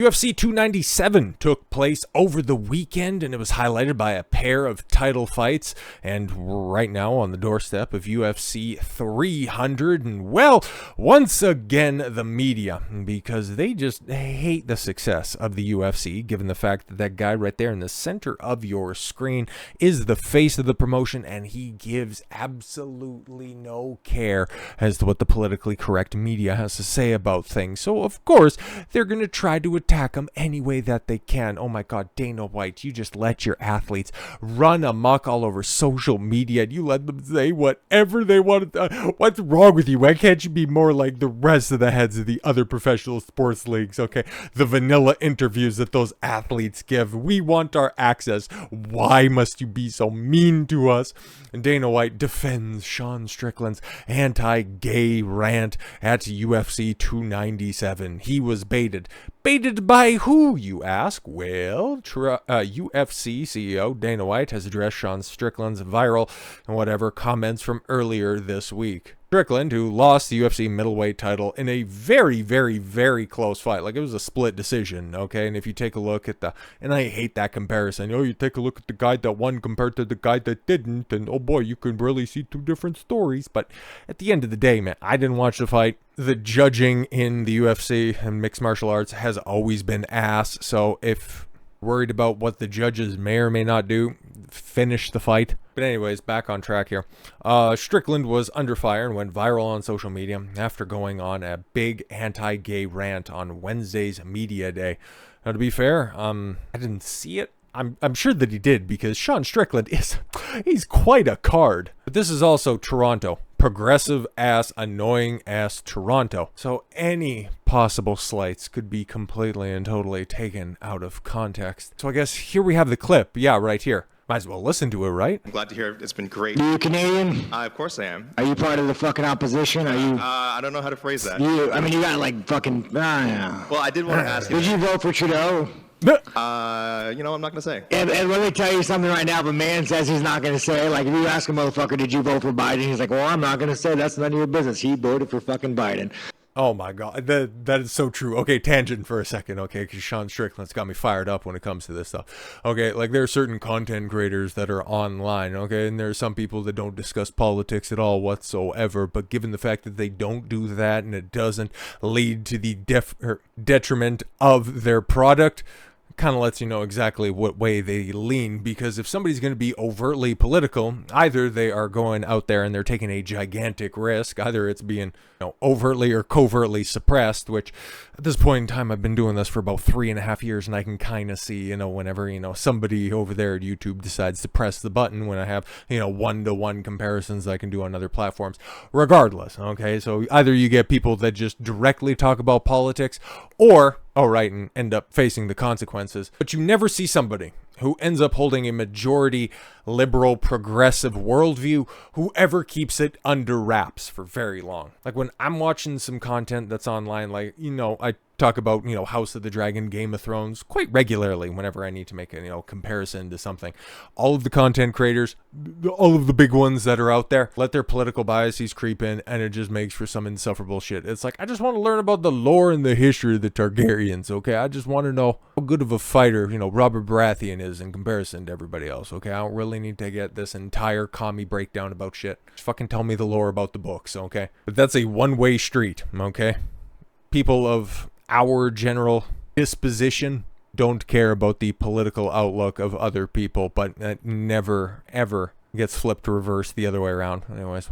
UFC 297 took place over the weekend, and it was highlighted by a pair of title fights, and we're right now on the doorstep of UFC 300, and well, once again, the media, because they just hate the success of the UFC, given the fact that that guy right there in the center of your screen is the face of the promotion, and he gives absolutely no care as to what the politically correct media has to say about things. So, of course, they're going to try to attack them any way that they can. Oh my God, Dana White, you just let your athletes run amok all over social media and you let them say whatever they want. What's wrong with you? Why can't you be more like the rest of the heads of the other professional sports leagues? Okay, the vanilla interviews that those athletes give. We want our access. Why must you be so mean to us? And Dana White defends Sean Strickland's anti-gay rant at UFC 297. He was baited. Baited by who, you ask? Well, UFC CEO Dana White has addressed Sean Strickland's viral and whatever comments from earlier this week. Strickland, who lost the UFC middleweight title in a very, very, very close fight. Like, it was a split decision, okay? And if you take a look at and I hate that comparison. You take a look at the guy that won compared to the guy that didn't, and oh boy, you can really see two different stories. But at the end of the day, man, I didn't watch the fight. The judging in the UFC and mixed martial arts has always been ass. So if worried about what the judges may or may not do, finish the fight. But anyways, back on track here. Strickland was under fire and went viral on social media after going on a big anti-gay rant on Wednesday's media day. Now, to be fair, I didn't see it. I'm sure that he did, because Sean Strickland he's quite a card. But this is also Toronto. Progressive ass, annoying ass Toronto. So any possible slights could be completely and totally taken out of context. So I guess here we have the clip. Yeah, right here. Might as well listen to it, right? I'm glad to hear it. It's been great. Are you Canadian? Of course I am. Are you part of the fucking opposition? Are you? I don't know how to phrase that. You got like fucking. Yeah. Well, I did want to ask you. Did you vote for Trudeau? I'm not going to say. And let me tell you something right now. If a man says he's not going to say, like, if you ask a motherfucker, did you vote for Biden? He's like, well, I'm not going to say. That's none of your business. He voted for fucking Biden. Oh my God, that is so true. Okay, tangent for a second, okay, because Sean Strickland's got me fired up when it comes to this stuff. Okay, like, there are certain content creators that are online, okay, and there are some people that don't discuss politics at all whatsoever, but given the fact that they don't do that and it doesn't lead to the detriment of their product, kind of lets you know exactly what way they lean. Because if somebody's going to be overtly political, either they are going out there and they're taking a gigantic risk, either it's being overtly or covertly suppressed, which at this point in time, I've been doing this for about 3.5 years, and I can kind of see, whenever, somebody over there at YouTube decides to press the button when I have, one-to-one comparisons I can do on other platforms. Regardless, okay, so either you get people that just directly talk about politics, or and end up facing the consequences. But you never see somebody who ends up holding a majority liberal progressive worldview who ever keeps it under wraps for very long. Like, when I'm watching some content that's online, like, I talk about, House of the Dragon, Game of Thrones quite regularly whenever I need to make a, comparison to something. All of the content creators, all of the big ones that are out there, let their political biases creep in, and it just makes for some insufferable shit. It's like, I just want to learn about the lore and the history of the Targaryens, okay? I just want to know how good of a fighter, Robert Baratheon is in comparison to everybody else, okay? I don't really need to get this entire commie breakdown about shit. Just fucking tell me the lore about the books, okay? But that's a one-way street, okay? People of our general disposition don't care about the political outlook of other people, but that never, ever gets flipped to reverse the other way around. Anyways,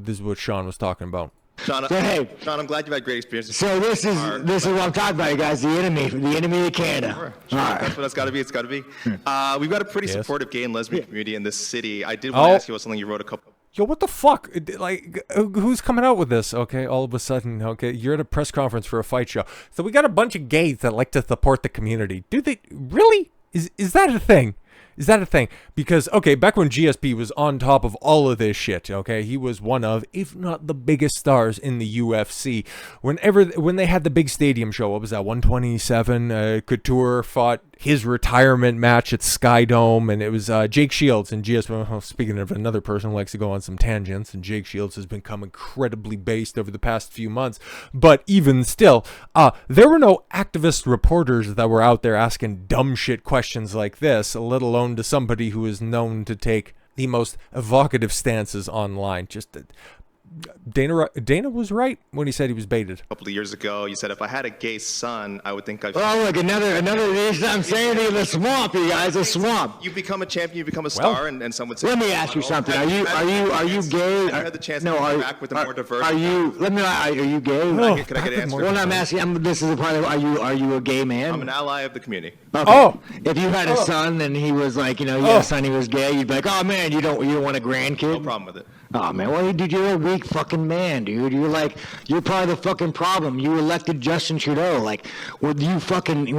this is what Sean was talking about. Sean, Sean, I'm glad you've had great experiences. So this is what I'm talking about, you guys. The enemy of Canada. Sure. That's what it's got to be. It's got to be. We've got a pretty supportive gay and lesbian community in this city. I did want to ask you about something you wrote a couple. Yo, what the fuck? Like, who's coming out with this? Okay, all of a sudden, okay, you're at a press conference for a fight show. So we got a bunch of gays that like to support the community. Do they really? Is that a thing? Is that a thing? Because, okay, back when GSP was on top of all of this shit, okay, he was one of, if not the biggest stars in the UFC. When they had the big stadium show, what was that, 127? Couture fought his retirement match at Skydome, and it was Jake Shields and GS. Speaking of another person who likes to go on some tangents, and Jake Shields has become incredibly based over the past few months. But even still, there were no activist reporters that were out there asking dumb shit questions like this, let alone to somebody who is known to take the most evocative stances online. Just Dana was right when he said he was baited. A couple of years ago, you said if I had a gay son, I would think I'd... Oh, look, another I'm saying in the swamp, you guys, a swamp. You become a champion, you become a star, and some would say... Let me ask you something. Are you gay? I had the chance to interact with a more diverse... Are you gay? Can I get an answer? Well, I'm asking, this is a part of, are you a gay man? I'm an ally of the community. Okay. Oh! If you had a son and he was like, you had a son, he was gay, you'd be like, oh man, you don't want a grandkid? No problem with it. Oh man, well, dude, you're a weak fucking man, dude. You're part of the fucking problem. You elected Justin Trudeau. Like, when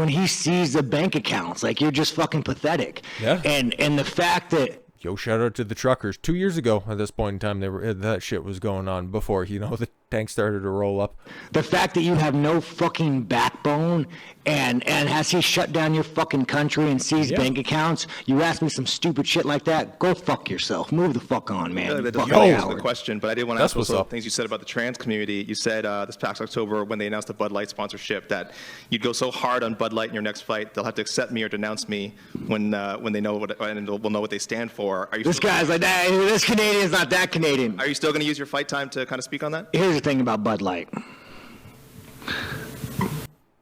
he sees the bank accounts, like, you're just fucking pathetic. Yeah. And the fact that... Yo, shout out to the truckers. 2 years ago at this point in time, that shit was going on before, the tank started to roll up. The fact that you have no fucking backbone and has he shut down your fucking country and seized bank accounts? You ask me some stupid shit like that, go fuck yourself. Move the fuck on, man. That doesn't answer the question, but I did want to ask also things you said about the trans community. You said this past October when they announced the Bud Light sponsorship that you'd go so hard on Bud Light in your next fight, they'll have to accept me or denounce me when they know will know what they stand for. This guy's like, this Canadian's not that Canadian. Are you still going to use your fight time to kind of speak on that? Here's the thing about Bud Light.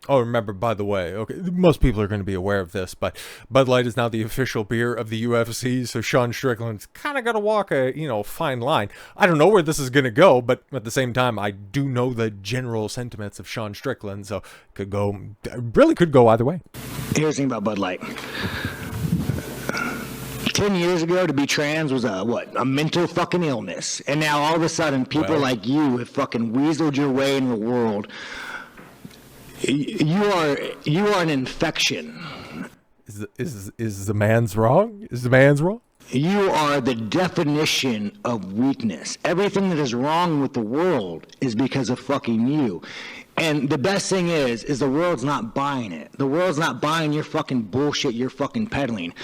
Oh, remember, by the way, okay, most people are going to be aware of this, but Bud Light is now the official beer of the UFC, so Sean Strickland's kind of got to walk a, fine line. I don't know where this is going to go, but at the same time, I do know the general sentiments of Sean Strickland, so really could go either way. Here's the thing about Bud Light. 10 years ago, to be trans was a mental fucking illness. And now all of a sudden, people like you have fucking weaseled your way in the world. You are an infection. Is the man's wrong? Is the man's wrong? You are the definition of weakness. Everything that is wrong with the world is because of fucking you. And the best thing is the world's not buying it. The world's not buying your fucking bullshit you're fucking peddling.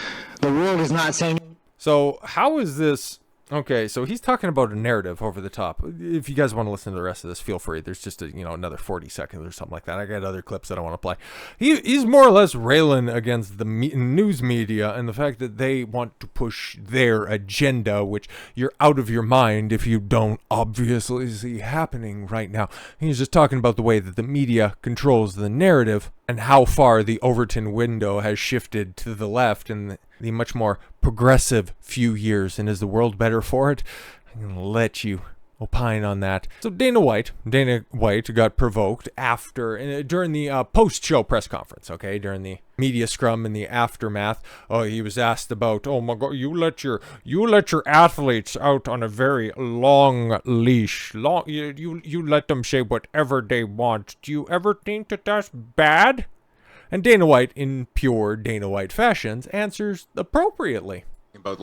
The world is not saying... So how is this... Okay, so he's talking about a narrative over the top. If you guys want to listen to the rest of this, feel free. There's just another 40 seconds or something like that. I got other clips that I want to play. He's more or less railing against the news media and the fact that they want to push their agenda, which you're out of your mind if you don't obviously see happening right now. He's just talking about the way that the media controls the narrative and how far the Overton window has shifted to the left and the much more progressive few years. And is the world better for it? I'm going to let you opine on that. So Dana White got provoked during the post-show press conference, okay, during the media scrum and the aftermath. Oh, he was asked about, oh my God, you let your athletes out on a very long leash. You let them say whatever they want. Do you ever think that that's bad? And Dana White, in pure Dana White fashions, answers appropriately. About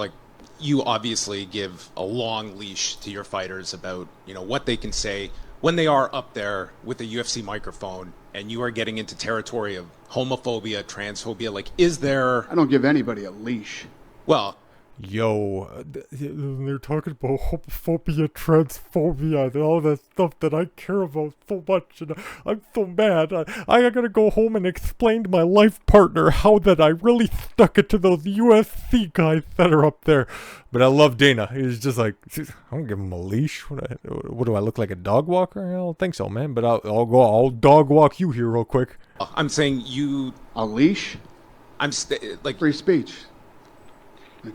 you obviously give a long leash to your fighters about what they can say when they are up there with a UFC microphone, and you are getting into territory of homophobia, transphobia. Is there? I don't give anybody a leash. Well. Yo, they're talking about homophobia, transphobia, and all that stuff that I care about so much, and I'm so mad. I gotta go home and explain to my life partner how that I really stuck it to those UFC guys that are up there. But I love Dana. He's just like, I don't give him a leash. What do I look like, a dog walker? I don't think so, man. But I'll dog walk you here real quick. I'm saying you a leash. Free speech.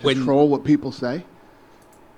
Control what people say.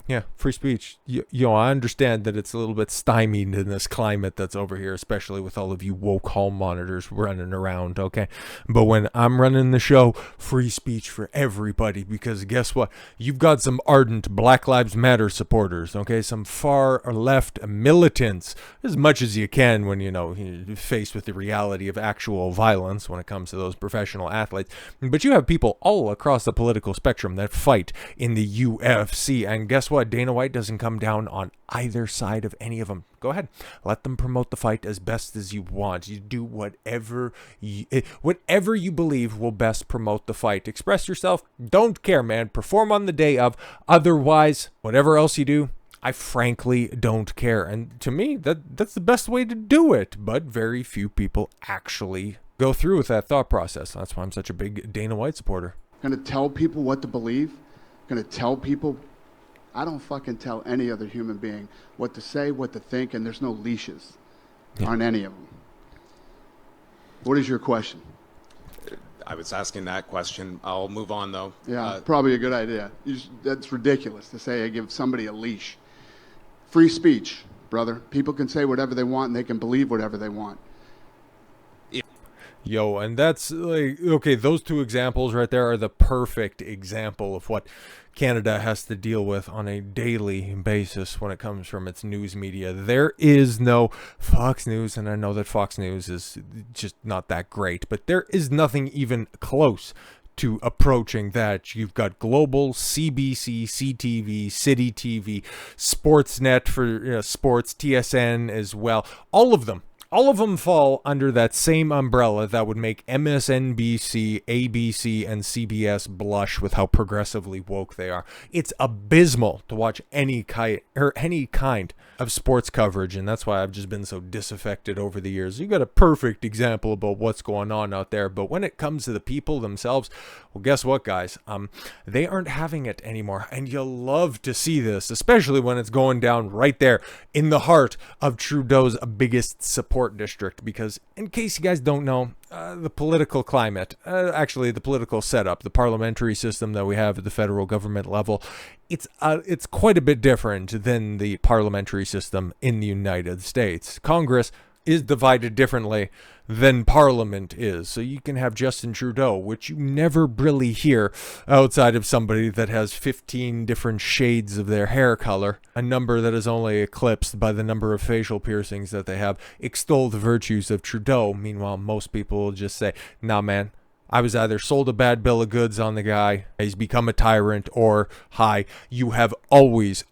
Yeah, free speech. I understand that it's a little bit stymied in this climate that's over here, especially with all of you woke hall monitors running around, okay? But when I'm running the show, free speech for everybody, because guess what? You've got some ardent Black Lives Matter supporters, okay? Some far left militants, as much as you can when, you're faced with the reality of actual violence when it comes to those professional athletes. But you have people all across the political spectrum that fight in the UFC, and guess what? why Dana White doesn't come down on either side of any of them. Go ahead. Let them promote the fight as best as you want. You do whatever you believe will best promote the fight. Express yourself. Don't care, man. Perform on the day of. Otherwise, whatever else you do, I frankly don't care. And to me, that's the best way to do it. But very few people actually go through with that thought process. That's why I'm such a big Dana White supporter. Going to tell people what to believe? Going to tell people? I don't fucking tell any other human being what to say, what to think, and there's no leashes on any of them. What is your question? I was asking that question. I'll move on, though. Yeah, probably a good idea. That's ridiculous to say I give somebody a leash. Free speech, brother. People can say whatever they want and they can believe whatever they want. Yo, and that's like, okay, those two examples right there are the perfect example of what Canada has to deal with on a daily basis when it comes from its news media. There is no Fox News, and I know that Fox News is just not that great, but there is nothing even close to approaching that. You've got Global, CBC, CTV, City TV, Sportsnet for sports, TSN as well. All of them fall under that same umbrella that would make MSNBC, ABC, and CBS blush with how progressively woke they are. It's abysmal to watch any kind of sports coverage, and that's why I've just been so disaffected over the years. You got a perfect example about what's going on out there, but when it comes to the people themselves, well, guess what, guys? They aren't having it anymore, and you'll love to see this, especially when it's going down right there in the heart of Trudeau's biggest support district, because in case you guys don't know, the political climate, actually the political setup, the parliamentary system that we have at the federal government level, it's quite a bit different than the parliamentary system in the United States. Congress is divided differently than Parliament is. So you can have Justin Trudeau, which you never really hear outside of somebody that has 15 different shades of their hair color, a number that is only eclipsed by the number of facial piercings that they have, extol the virtues of Trudeau. Meanwhile, most people will just say, nah, man, I was either sold a bad bill of goods on the guy, he's become a tyrant, or, hi, you have always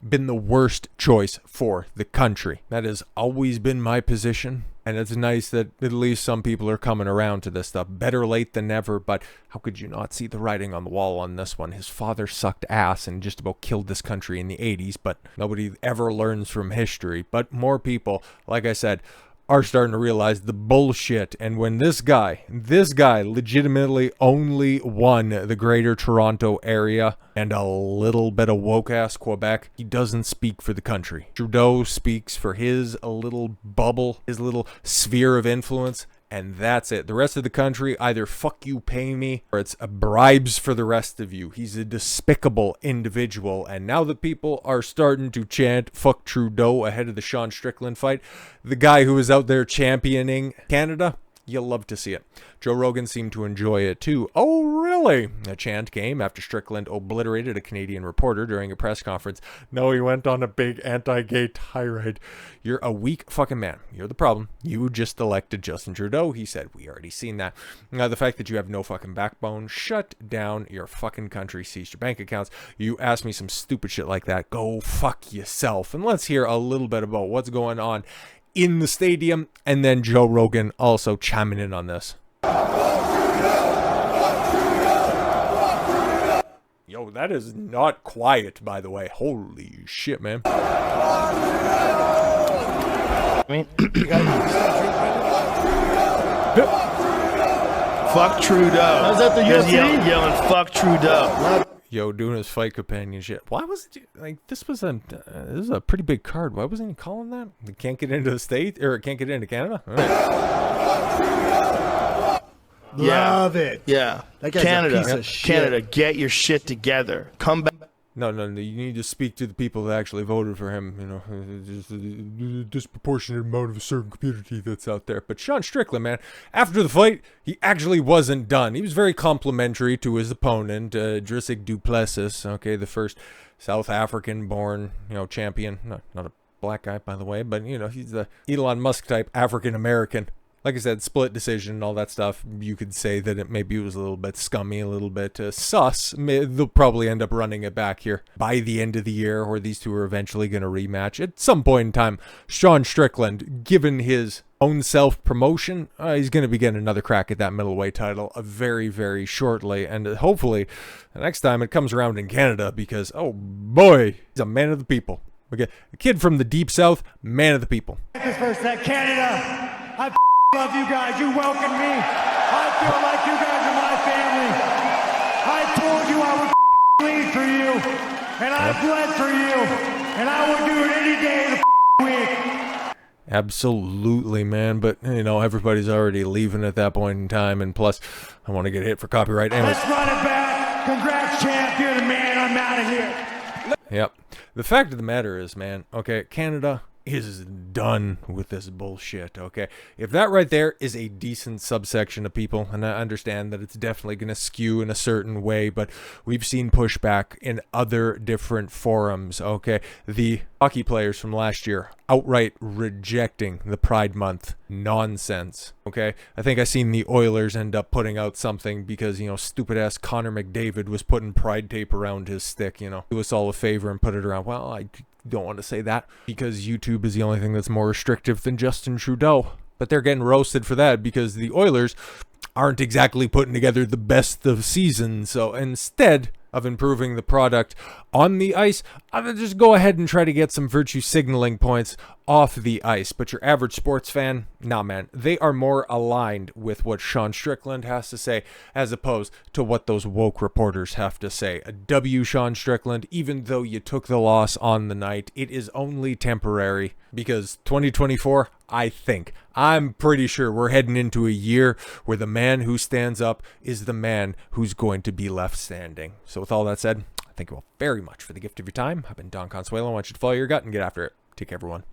been the worst choice for the country. That has always been my position, and it's nice that at least some people are coming around to this stuff. Better late than never, but how could you not see the writing on the wall on this one? His father sucked ass and just about killed this country in the 80s, but nobody ever learns from history. But more people, like I said, are starting to realize the bullshit. And when this guy legitimately only won the greater Toronto area and a little bit of woke-ass Quebec, he doesn't speak for the country. Trudeau speaks for his little bubble, his little sphere of influence, and that's it. The rest of the country, either fuck you, pay me, or it's bribes for the rest of you. He's a despicable individual, and now that people are starting to chant fuck Trudeau ahead of the Sean Strickland fight, the guy who is out there championing Canada, you'll love to see it. Joe Rogan seemed to enjoy it too. Oh, really? The chant came after Strickland obliterated a Canadian reporter during a press conference. No, he went on a big anti-gay tirade. You're a weak fucking man. You're the problem. You just elected Justin Trudeau, he said. We already seen that. Now, the fact that you have no fucking backbone, shut down your fucking country, seized your bank accounts. You ask me some stupid shit like that, go fuck yourself. And let's hear a little bit about what's going on in the stadium, and then Joe Rogan also chiming in on this. Yo, that is not quiet, by the way. Holy shit, man. I mean, fuck Trudeau. I was at the UFC yelling fuck Trudeau. Yo, doing his fight companion shit. Why was it like this was a pretty big card? Why wasn't he calling that? He can't get into the state, or can't get into Canada? All right. Love it. Yeah. That guy's a piece of shit. Canada, get your shit together. Come back. No. You need to speak to the people that actually voted for him. You know, there's a disproportionate amount of a certain community that's out there. But Sean Strickland, man, after the fight, he actually wasn't done. He was very complimentary to his opponent, Drissik du Plessis. Okay, the first South African-born, champion. No, not a black guy, by the way, but he's the Elon Musk type African American. Like I said, split decision and all that stuff. You could say that it maybe was a little bit scummy, a little bit sus. They'll probably end up running it back here by the end of the year, or these two are eventually going to rematch. At some point in time, Sean Strickland, given his own self-promotion, he's going to be getting another crack at that middleweight title very, very shortly. And hopefully, the next time it comes around in Canada, because, oh boy, he's a man of the people. Okay, a kid from the deep south, man of the people. This first set, Canada, I love you guys. You welcome me. I feel like you guys are my family. I told you I would bleed for you, and I bled for you, and I would do it any day of the week. Absolutely, man. But, you know, everybody's already leaving at that point in time, and plus, I want to get hit for copyright. Anyways. Let's run it back. Congrats, champ. You're the man. I'm out of here. Yep. The fact of the matter is, man, okay, Canada is done with this bullshit, okay? If that right there is a decent subsection of people, and I understand that it's definitely going to skew in a certain way, but we've seen pushback in other different forums, okay? The hockey players from last year outright rejecting the Pride Month nonsense, okay? I think I seen the Oilers end up putting out something because, you know, stupid-ass Connor McDavid was putting pride tape around his stick, you know? Do us all a favor and put it around. Well, I don't want to say that because YouTube is the only thing that's more restrictive than Justin Trudeau. But they're getting roasted for that because the Oilers aren't exactly putting together the best of seasons. So instead of improving the product on the ice, I'm going to just go ahead and try to get some virtue signaling points off the ice. But your average sports fan, nah, man, they are more aligned with what Sean Strickland has to say as opposed to what those woke reporters have to say. A W, Sean Strickland, even though you took the loss on the night, it is only temporary because 2024, I'm pretty sure we're heading into a year where the man who stands up is the man who's going to be left standing. So with all that said, thank you all very much for the gift of your time. I've been Don Consuelo. I want you to follow your gut and get after it. Take care, everyone.